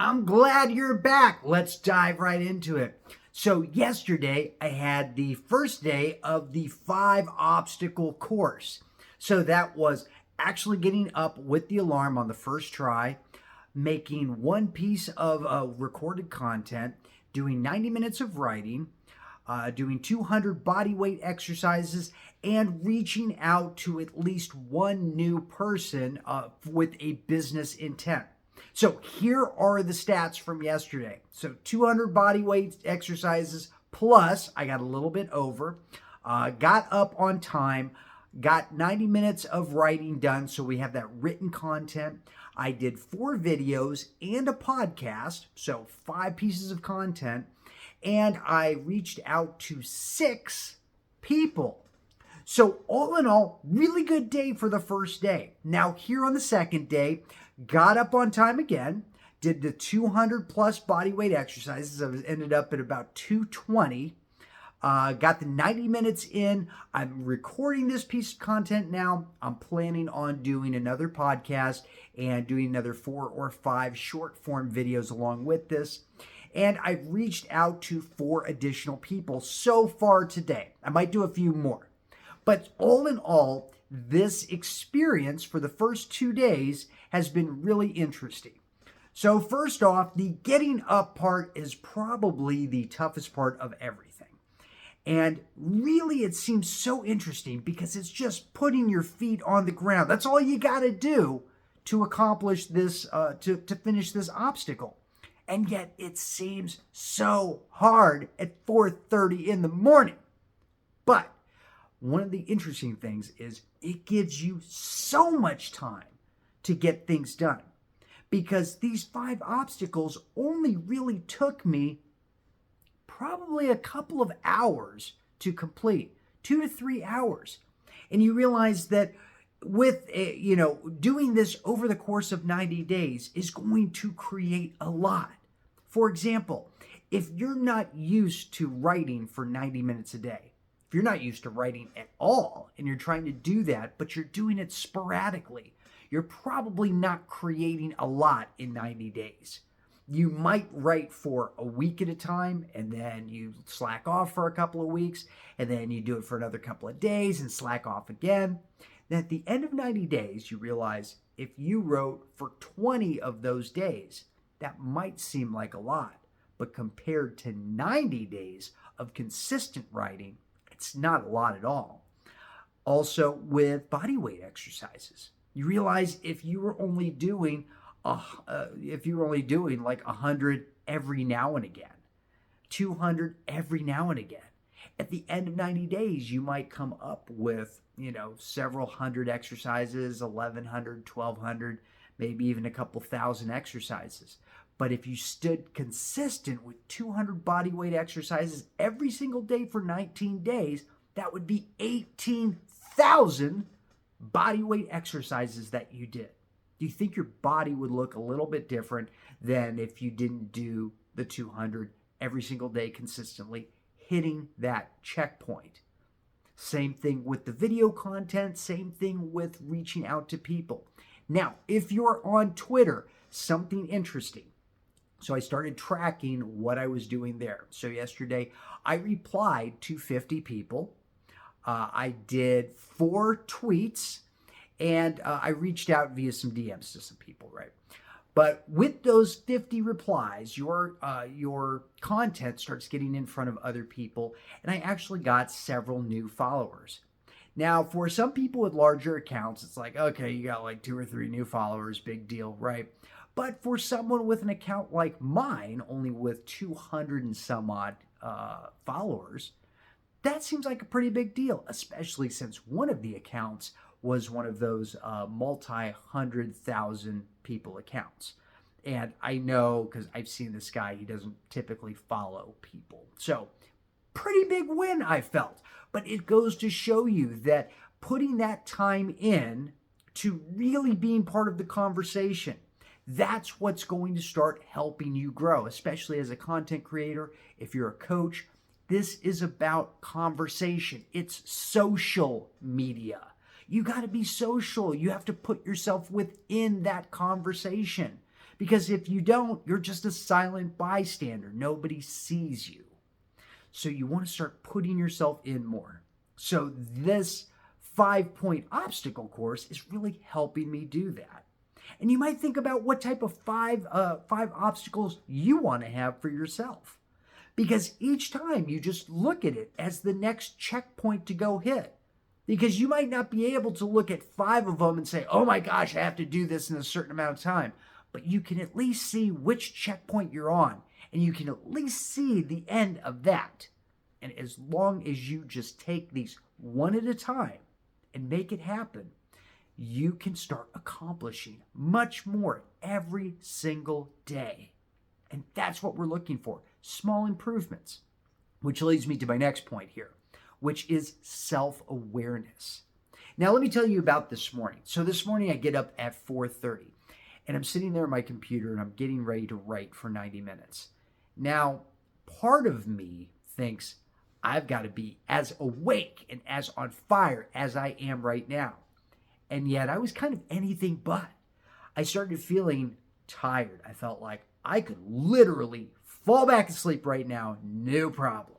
I'm glad you're back. Let's dive right into it. So yesterday I had the first day of the 5 obstacle course. So that was actually getting up with the alarm on the first try, making one piece of recorded content, doing 90 minutes of writing, doing 200 body weight exercises, and reaching out to at least one new person with a business intent. So here are the stats from yesterday. So 200 body weight exercises plus, I got a little bit over, got up on time, got 90 minutes of writing done. So we have that written content. I did 4 videos and a podcast. So 5 pieces of content. And I reached out to 6 people. So all in all, really good day for the first day. Now here on the second day, got up on time again, did the 200 plus body weight exercises. I ended up at about 220. Got the 90 minutes in. I'm recording this piece of content now. I'm planning on doing another podcast and doing another 4 or 5 short form videos along with this. And I've reached out to 4 additional people so far today. I might do a few more. But all in all, this experience for the first 2 days has been really interesting. So first off, the getting up part is probably the toughest part of everything. And really, it seems so interesting because it's just putting your feet on the ground. That's all you got to do to accomplish this, to finish this obstacle. And yet it seems so hard at 4:30 in the morning. But one of the interesting things is it gives you so much time to get things done, because these 5 obstacles only really took me probably a couple of hours to complete, 2 to 3 hours. And you realize that with doing this over the course of 90 days is going to create a lot. For example, if you're not used to writing for 90 minutes a day, if you're not used to writing at all and you're trying to do that, but you're doing it sporadically, you're probably not creating a lot in 90 days. You might write for a week at a time, and then you slack off for a couple of weeks, and then you do it for another couple of days and slack off again. Then at the end of 90 days, you realize if you wrote for 20 of those days, that might seem like a lot, but compared to 90 days of consistent writing, it's not a lot at all. Also, with body weight exercises, you realize if you were only doing like 100 every now and again, 200 every now and again, at the end of 90 days, you might come up with, several hundred exercises, 1,100, 1,200, maybe even a couple thousand exercises. But if you stood consistent with 200 body weight exercises every single day for 19 days, that would be 18,000 body weight exercises that you did. Do you think your body would look a little bit different than if you didn't do the 200 every single day consistently, hitting that checkpoint? Same thing with the video content, same thing with reaching out to people. Now, if you're on Twitter, something interesting. So I started tracking what I was doing there. So yesterday, I replied to 50 people. I did 4 tweets, and I reached out via some DMs to some people, right? But with those 50 replies, your content starts getting in front of other people, and I actually got several new followers. Now, for some people with larger accounts, it's like, okay, you got like 2 or 3 new followers, big deal, right? But for someone with an account like mine, only with 200 and some odd followers, that seems like a pretty big deal, especially since one of the accounts was one of those multi-100,000 people accounts. And I know, because I've seen this guy, he doesn't typically follow people. So, pretty big win, I felt. But it goes to show you that putting that time in to really being part of the conversation, that's what's going to start helping you grow, especially as a content creator. If you're a coach, this is about conversation. It's social media. You got to be social. You have to put yourself within that conversation, Because if you don't, you're just a silent bystander. Nobody sees you. So you want to start putting yourself in more. So this 5-point obstacle course is really helping me do that. And you might think about what type of five obstacles you want to have for yourself. Because each time you just look at it as the next checkpoint to go hit. Because you might not be able to look at 5 of them and say, oh my gosh, I have to do this in a certain amount of time. But you can at least see which checkpoint you're on. And you can at least see the end of that. And as long as you just take these one at a time and make it happen, you can start accomplishing much more every single day. And that's what we're looking for, small improvements. Which leads me to my next point here, which is self-awareness. Now, let me tell you about this morning. So this morning I get up at 4:30 and I'm sitting there at my computer and I'm getting ready to write for 90 minutes. Now, part of me thinks I've got to be as awake and as on fire as I am right now. And yet I was kind of anything but. I started feeling tired. I felt like I could literally fall back asleep right now, no problem.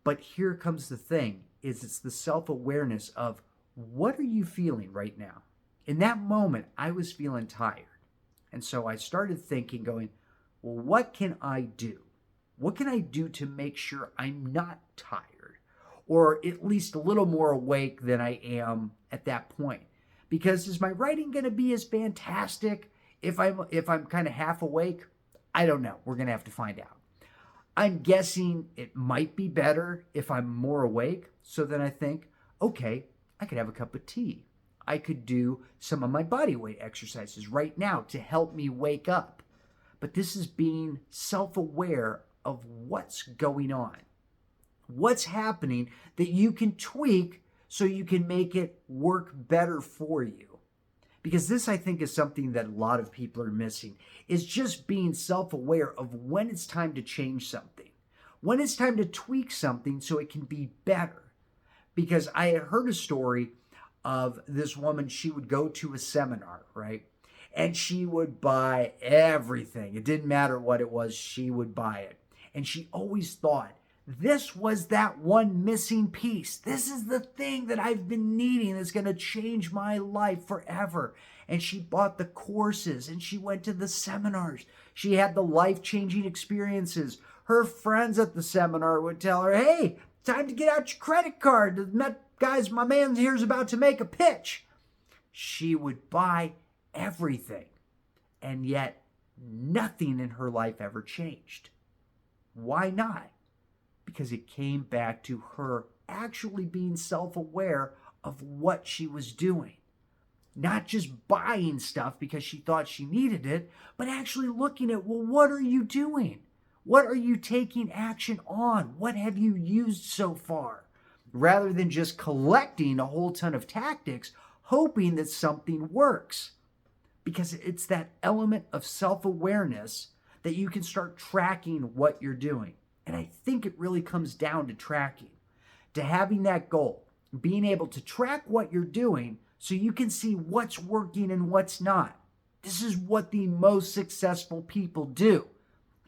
But here comes the thing, is it's the self-awareness of what are you feeling right now? In that moment, I was feeling tired. And so I started thinking, going, well, what can I do? What can I do to make sure I'm not tired? Or at least a little more awake than I am at that point? Because is my writing going to be as fantastic if I'm kind of half awake? I don't know. We're going to have to find out. I'm guessing it might be better if I'm more awake. So then I think, okay, I could have a cup of tea. I could do some of my body weight exercises right now to help me wake up. But this is being self-aware of what's going on. What's happening that you can tweak so you can make it work better for you. Because this, I think, is something that a lot of people are missing, is just being self-aware of when it's time to change something, when it's time to tweak something so it can be better. Because I had heard a story of this woman, she would go to a seminar, right? And she would buy everything. It didn't matter what it was, she would buy it. And she always thought, this was that one missing piece. This is the thing that I've been needing that's going to change my life forever. And she bought the courses and she went to the seminars. She had the life-changing experiences. Her friends at the seminar would tell her, hey, time to get out your credit card. Guys, my man here's about to make a pitch. She would buy everything. And yet nothing in her life ever changed. Why not? Because it came back to her actually being self-aware of what she was doing. Not just buying stuff because she thought she needed it, but actually looking at, well, what are you doing? What are you taking action on? What have you used so far? Rather than just collecting a whole ton of tactics, hoping that something works. Because it's that element of self-awareness that you can start tracking what you're doing. And I think it really comes down to tracking, to having that goal, being able to track what you're doing so you can see what's working and what's not. This is what the most successful people do,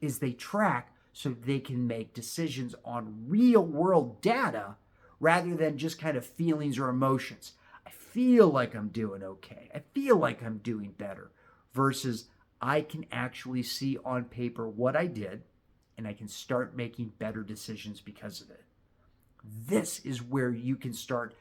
is they track so they can make decisions on real world data rather than just kind of feelings or emotions. I feel like I'm doing okay. I feel like I'm doing better versus I can actually see on paper what I did and I can start making better decisions because of it. This is where you can start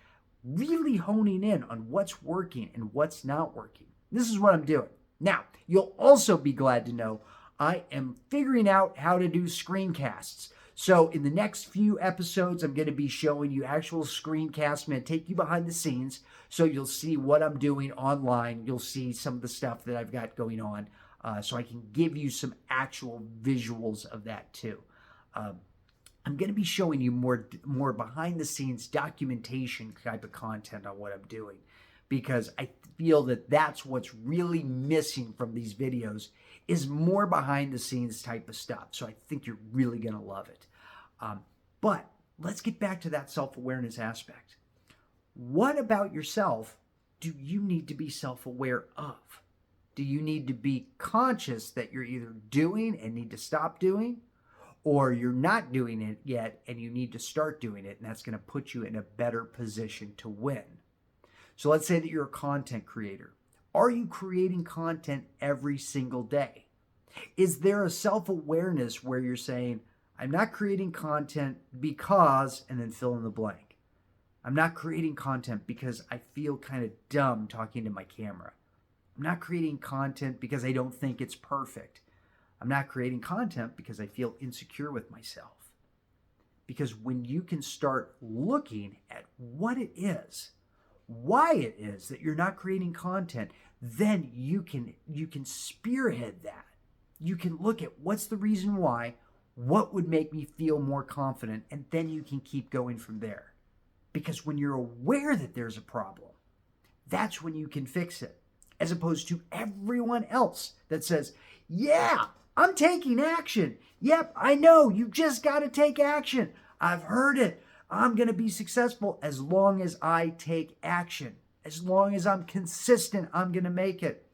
really honing in on what's working and what's not working. This is what I'm doing. Now, you'll also be glad to know I am figuring out how to do screencasts. So in the next few episodes, I'm going to be showing you actual screencasts. I'm going to take you behind the scenes so you'll see what I'm doing online. You'll see some of the stuff that I've got going on. So I can give you some actual visuals of that too. I'm going to be showing you more behind the scenes documentation type of content on what I'm doing because I feel that that's what's really missing from these videos is more behind the scenes type of stuff. So I think you're really going to love it. But let's get back to that self-awareness aspect. What about yourself do you need to be self-aware of? Do you need to be conscious that you're either doing and need to stop doing, or you're not doing it yet and you need to start doing it, and that's going to put you in a better position to win? So let's say that you're a content creator. Are you creating content every single day? Is there a self-awareness where you're saying, I'm not creating content because, and then fill in the blank. I'm not creating content because I feel kind of dumb talking to my camera. I'm not creating content because I don't think it's perfect. I'm not creating content because I feel insecure with myself. Because when you can start looking at what it is, why it is that you're not creating content, then you can spearhead that. You can look at what's the reason why, what would make me feel more confident, and then you can keep going from there. Because when you're aware that there's a problem, that's when you can fix it. As opposed to everyone else that says, yeah, I'm taking action. Yep, I know, you just got to take action. I've heard it. I'm going to be successful as long as I take action. As long as I'm consistent, I'm going to make it.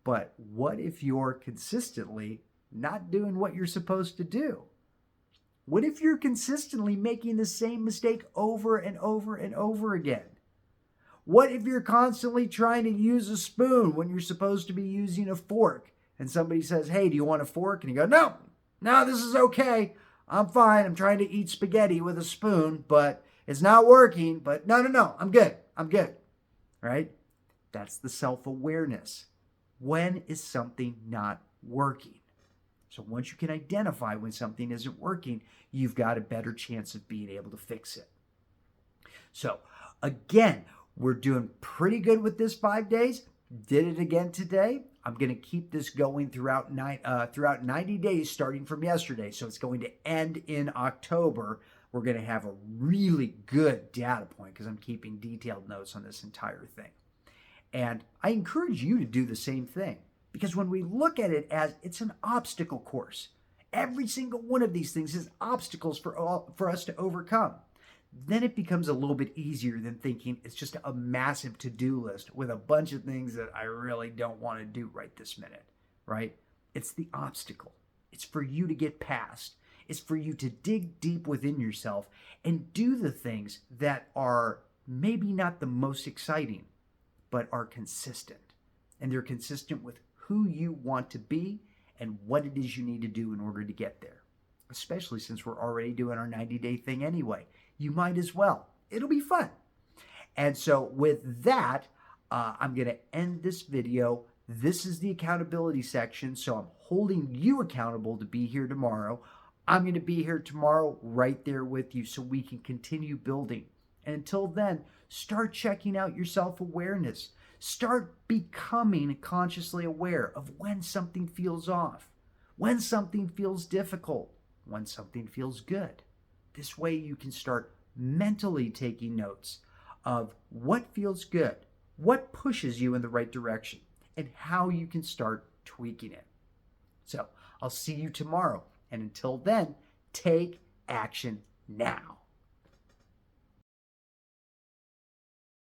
But what if you're consistently not doing what you're supposed to do? What if you're consistently making the same mistake over and over and over again? What if you're constantly trying to use a spoon when you're supposed to be using a fork? And somebody says, hey, do you want a fork? And you go, no, this is okay. I'm fine. I'm trying to eat spaghetti with a spoon, but it's not working. But no, I'm good. Right? That's the self-awareness. When is something not working? So once you can identify when something isn't working, you've got a better chance of being able to fix it. So again, we're doing pretty good with this 5 days. Did it again today. I'm going to keep this going throughout 90 days starting from yesterday. So it's going to end in October. We're going to have a really good data point because I'm keeping detailed notes on this entire thing. And I encourage you to do the same thing, because when we look at it as it's an obstacle course, every single one of these things is obstacles for us to overcome. Then it becomes a little bit easier than thinking it's just a massive to-do list with a bunch of things that I really don't want to do right this minute, right? It's the obstacle. It's for you to get past. It's for you to dig deep within yourself and do the things that are maybe not the most exciting, but are consistent. And they're consistent with who you want to be and what it is you need to do in order to get there. Especially since we're already doing our 90-day thing anyway. You might as well. It'll be fun. And so with that, I'm going to end this video. This is the accountability section, so I'm holding you accountable to be here tomorrow. I'm going to be here tomorrow right there with you so we can continue building. And until then, start checking out your self-awareness. Start becoming consciously aware of when something feels off, when something feels difficult, when something feels good. This way you can start mentally taking notes of what feels good, what pushes you in the right direction, and how you can start tweaking it. So I'll see you tomorrow. And until then, take action now.